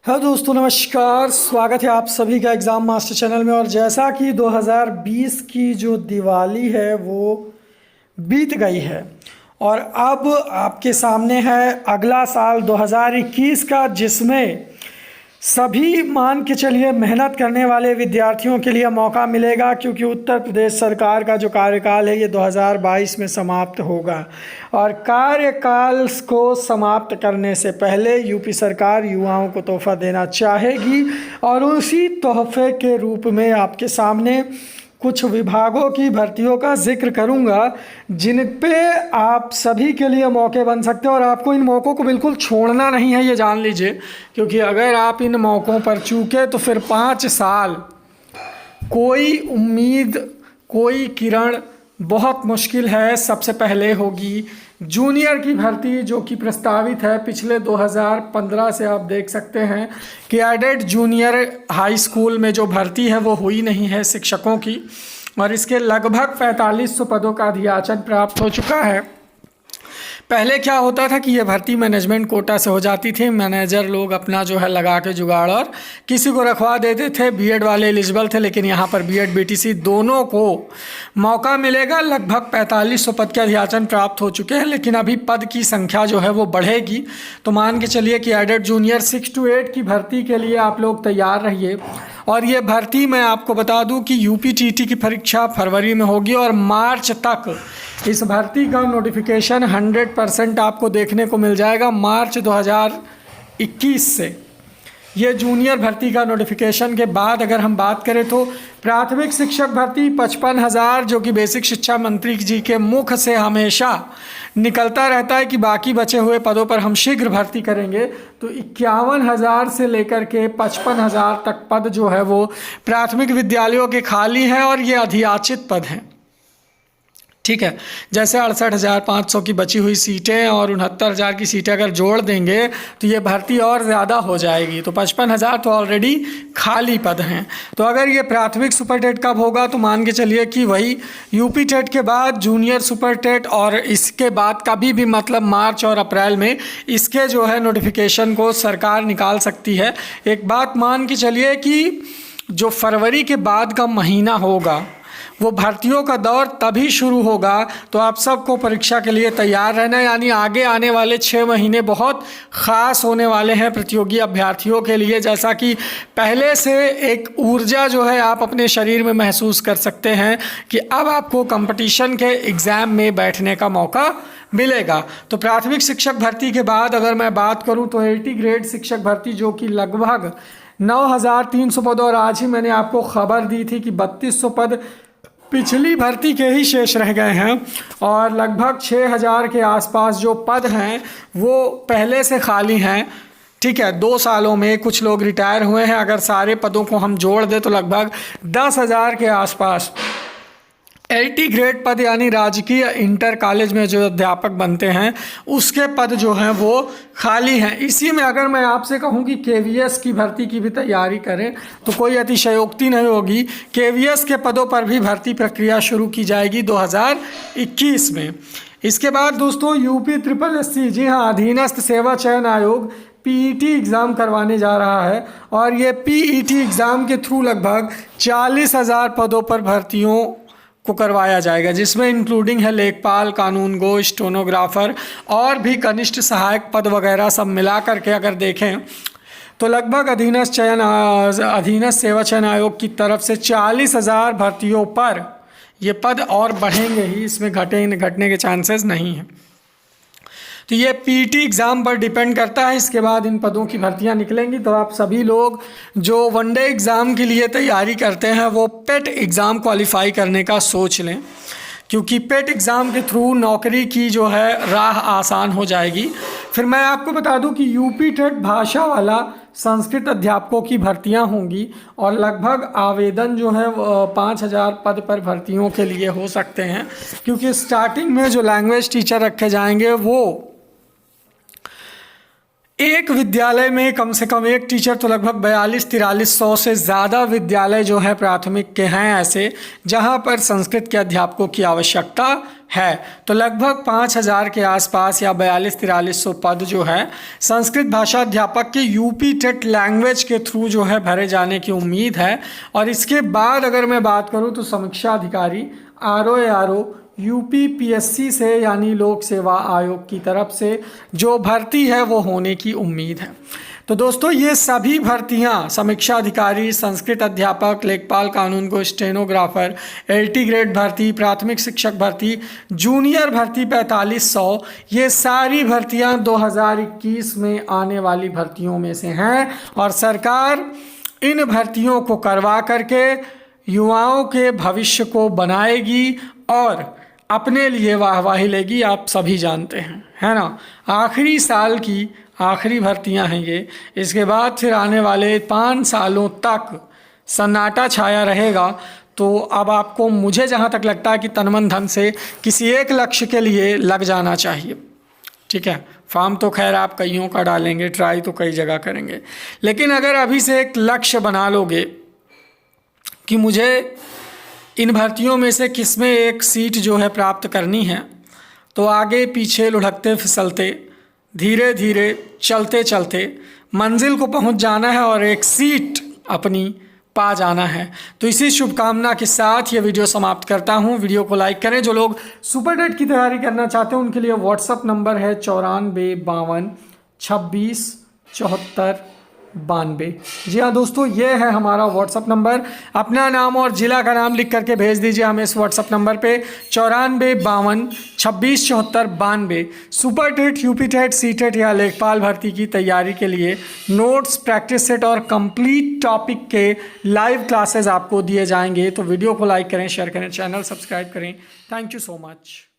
Hello दोस्तों, नमस्कार। स्वागत है आप सभी का एग्ज़ाम मास्टर चैनल में। और जैसा कि 2020 की जो दिवाली है वो बीत गई है और अब आपके सामने है अगला साल 2021 का, जिसमें सभी मान के चलिए मेहनत करने वाले विद्यार्थियों के लिए मौका मिलेगा, क्योंकि उत्तर प्रदेश सरकार का जो कार्यकाल है ये 2022 में समाप्त होगा। और कार्यकाल को समाप्त करने से पहले यूपी सरकार युवाओं को तोहफा देना चाहेगी और उसी तोहफे के रूप में आपके सामने कुछ विभागों की भर्तियों का जिक्र करूंगा, जिन पे आप सभी के लिए मौके बन सकते हैं। और आपको इन मौक़ों को बिल्कुल छोड़ना नहीं है, ये जान लीजिए, क्योंकि अगर आप इन मौक़ों पर चूके तो फिर 5 साल कोई उम्मीद, कोई किरण बहुत मुश्किल है। सबसे पहले होगी जूनियर की भर्ती, जो कि प्रस्तावित है। पिछले 2015 से आप देख सकते हैं कि एडेड जूनियर हाई स्कूल में जो भर्ती है वो हुई नहीं है शिक्षकों की, और इसके लगभग 4500 पदों का अधियाचन प्राप्त हो चुका है। पहले क्या होता था कि ये भर्ती मैनेजमेंट कोटा से हो जाती थी। मैनेजर लोग अपना जो है लगा के जुगाड़ और किसी को रखवा देते थे। बीएड वाले एलिजिबल थे, लेकिन यहाँ पर बीएड बीटीसी दोनों को मौका मिलेगा। लगभग 4500 पद के अधियाचन प्राप्त हो चुके हैं, लेकिन अभी पद की संख्या जो है वो बढ़ेगी। तो मान के चलिए कि एडेड जूनियर 6 to 8 की भर्ती के लिए आप लोग तैयार रहिए। और ये भर्ती मैं आपको बता दूं कि यूपीटीटी की परीक्षा फरवरी में होगी और मार्च तक इस भर्ती का नोटिफिकेशन 100% आपको देखने को मिल जाएगा। मार्च 2021 से ये जूनियर भर्ती का नोटिफिकेशन के बाद अगर हम बात करें तो प्राथमिक शिक्षक भर्ती 55,000, जो कि बेसिक शिक्षा मंत्री जी के मुख से हमेशा निकलता रहता है कि बाकी बचे हुए पदों पर हम शीघ्र भर्ती करेंगे। तो 51,000 से लेकर के 55,000 तक पद जो है वो प्राथमिक विद्यालयों के खाली हैं और ये अधियाचित पद हैं। ठीक है, जैसे 68,500 की बची हुई सीटें और 69,000 की सीटें अगर जोड़ देंगे तो ये भर्ती और ज़्यादा हो जाएगी। तो 55,000 तो ऑलरेडी खाली पद हैं। तो अगर ये प्राथमिक सुपर टेट कब होगा, तो मान के चलिए कि वही यूपी टेट के बाद जूनियर सुपर टेट, और इसके बाद कभी भी मतलब मार्च और अप्रैल में इसके जो है नोटिफिकेशन को सरकार निकाल सकती है। एक बात मान के चलिए कि जो फरवरी के बाद का महीना होगा वो भर्तियों का दौर तभी शुरू होगा। तो आप सबको परीक्षा के लिए तैयार रहना है, यानी आगे आने वाले 6 महीने बहुत ख़ास होने वाले हैं प्रतियोगी अभ्यर्थियों के लिए। जैसा कि पहले से एक ऊर्जा जो है आप अपने शरीर में महसूस कर सकते हैं कि अब आपको कंपटीशन के एग्ज़ाम में बैठने का मौका मिलेगा। तो प्राथमिक शिक्षक भर्ती के बाद अगर मैं बात करूं तो 80 ग्रेड शिक्षक भर्ती, जो कि लगभग 9,300 पद, और आज ही मैंने आपको खबर दी थी कि 3200 पद पिछली भर्ती के ही शेष रह गए हैं, और लगभग 6,000 के आसपास जो पद हैं वो पहले से खाली हैं। ठीक है, 2 सालों में कुछ लोग रिटायर हुए हैं। अगर सारे पदों को हम जोड़ दें तो लगभग 10,000 के आसपास 80 ग्रेड पद, यानी राजकीय इंटर कॉलेज में जो अध्यापक बनते हैं उसके पद जो हैं वो खाली हैं। इसी में अगर मैं आपसे कहूं कि केवीएस की भर्ती की भी तैयारी करें तो कोई अतिशयोक्ति नहीं होगी। केवीएस के पदों पर भी भर्ती प्रक्रिया शुरू की जाएगी 2021 में। इसके बाद दोस्तों यूपी SSSC, जी हाँ, अधीनस्थ सेवा चयन आयोग पीईटी एग्ज़ाम करवाने जा रहा है, और ये पीईटी एग्ज़ाम के थ्रू लगभग 40,000 पदों पर भर्तियों को करवाया जाएगा, जिसमें इंक्लूडिंग है लेखपाल, कानूनगो, स्टेनोग्राफर और भी कनिष्ठ सहायक पद वगैरह सब मिला करके अगर देखें तो लगभग अधीनस्थ सेवा चयन आयोग की तरफ से 40,000 भर्तियों पर ये पद और बढ़ेंगे ही, इसमें घटने के चांसेस नहीं हैं। तो ये पीटी एग्ज़ाम पर डिपेंड करता है। इसके बाद इन पदों की भर्तियां निकलेंगी। तो आप सभी लोग जो वनडे एग्ज़ाम के लिए तैयारी करते हैं वो पेट एग्ज़ाम क्वालिफाई करने का सोच लें, क्योंकि पेट एग्ज़ाम के थ्रू नौकरी की जो है राह आसान हो जाएगी। फिर मैं आपको बता दूं कि यूपी टेट भाषा वाला संस्कृत अध्यापकों की भर्तियां होंगी, और लगभग आवेदन जो है 5,000 पद पर भर्तियों के लिए हो सकते हैं, क्योंकि स्टार्टिंग में जो लैंग्वेज टीचर रखे जाएंगे वो एक विद्यालय में कम से कम एक टीचर तो लगभग 42-4300 से ज़्यादा विद्यालय जो है प्राथमिक के हैं ऐसे जहां पर संस्कृत के अध्यापकों की आवश्यकता है। तो लगभग 5000 के आसपास या 42-4300 पद जो है संस्कृत भाषा अध्यापक के यूपी टेट लैंग्वेज के थ्रू जो है भरे जाने की उम्मीद है। और इसके बाद अगर मैं बात करूं तो समीक्षा अधिकारी RO UPPSC से यानी लोक सेवा आयोग की तरफ से जो भर्ती है वो होने की उम्मीद है। तो दोस्तों ये सभी भर्तियां समीक्षा अधिकारी, संस्कृत अध्यापक, लेखपाल कानून को, स्टेनोग्राफर, LT ग्रेड भर्ती, प्राथमिक शिक्षक भर्ती, जूनियर भर्ती 4500, ये सारी भर्तियां 2021 में आने वाली भर्तियों में से हैं। और सरकार इन भर्तियों को करवा करके युवाओं के भविष्य को बनाएगी और अपने लिए वाहवाही लेगी। आप सभी जानते हैं, है ना, आखिरी साल की आखिरी भर्तियां हैं ये। इसके बाद फिर आने वाले 5 सालों तक सन्नाटा छाया रहेगा। तो अब आपको, मुझे जहां तक लगता है कि तन मन धन से किसी एक लक्ष्य के लिए लग जाना चाहिए। ठीक है, फॉर्म तो खैर आप कईयों का डालेंगे, ट्राई तो कई जगह करेंगे, लेकिन अगर अभी से एक लक्ष्य बना लोगे कि मुझे इन भर्तियों में से किस में एक सीट जो है प्राप्त करनी है, तो आगे पीछे लुढ़कते फिसलते धीरे धीरे चलते चलते मंजिल को पहुंच जाना है और एक सीट अपनी पा जाना है। तो इसी शुभकामना के साथ ये वीडियो समाप्त करता हूँ। वीडियो को लाइक करें। जो लोग सुपर टेट की तैयारी करना चाहते हैं उनके लिए व्हाट्सअप नंबर है 94 52 26 74 92। जी हाँ दोस्तों, ये है हमारा व्हाट्सअप नंबर। अपना नाम और ज़िला का नाम लिख करके भेज दीजिए हमें इस व्हाट्सअप नंबर पे 94 52 26 74 92। Super TET, UP TET, C TET या लेखपाल भर्ती की तैयारी के लिए नोट्स, प्रैक्टिस सेट और कंप्लीट टॉपिक के लाइव क्लासेस आपको दिए जाएंगे। तो वीडियो को लाइक करें, शेयर करें, चैनल सब्सक्राइब करें। Thank you so much.